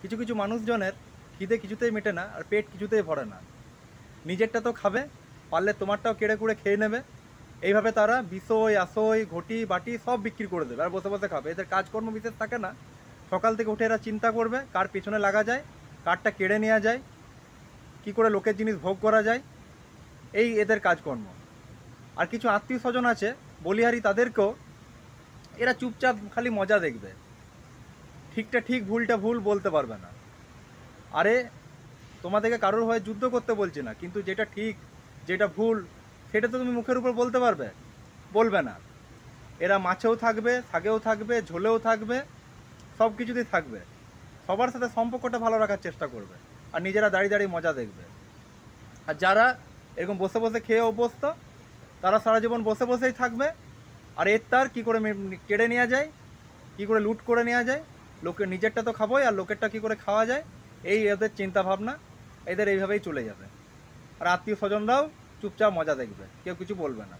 কিছু কিছু মানুষজনের খিদে কিছুতেই মেটে না, আর পেট কিছুতেই ভরে না। নিজেরটা তো খাবে, পারলে তোমারটাও কেড়ে কুড়ে খেয়ে নেবে। এইভাবে তারা বিষয় আসই ঘটি বাটি সব বিক্রি করে দেবে আর বসে বসে খাবে। এদের কাজকর্ম বিশেষ থাকে না। সকাল থেকে উঠে এরা চিন্তা করবে কার পিছনে লাগা যায়, কারটা কেড়ে নেওয়া যায়, কি করে লোকের জিনিস ভোগ করা যায়, এই এদের কাজকর্ম। আর কিছু আত্মীয় স্বজন আছে বলিহারি, তাদেরকেও এরা চুপচাপ খালি মজা দেখবে, ঠিকটা ঠিক ভুলটা ভুল বলতে পারবে না। আরে তোমাদেরকে কারোর হয়ে যুদ্ধ করতে বলছি না, কিন্তু যেটা ঠিক যেটা ভুল সেটা তো তুমি মুখের উপর বলতে পারবে? বলবে না। এরা মাছেও থাকবে, শাকেও থাকবে, ঝোলেও থাকবে, সব কিছুতেই থাকবে। সবার সাথে সম্পর্কটা ভালো রাখার চেষ্টা করবে, আর নিজেরা দাঁড়িয়ে দাঁড়িয়ে মজা দেখবে। আর যারা এরকম বসে বসে খেয়ে অভ্যস্ত, তারা সারা জীবন বসে বসেই থাকবে। আর এর তার কী করে কেড়ে নেওয়া যায়, কী করে লুট করে নেওয়া যায়, লোকের নিজেরটা তো খাবোই, আর লোকেরটা কী করে খাওয়া যায়, এই এদের চিন্তা ভাবনা। এদের এইভাবেই চলে যাবে। আর আত্মীয় স্বজনরাও চুপচাপ মজা দেখবে, কেউ কিছু বলবে না।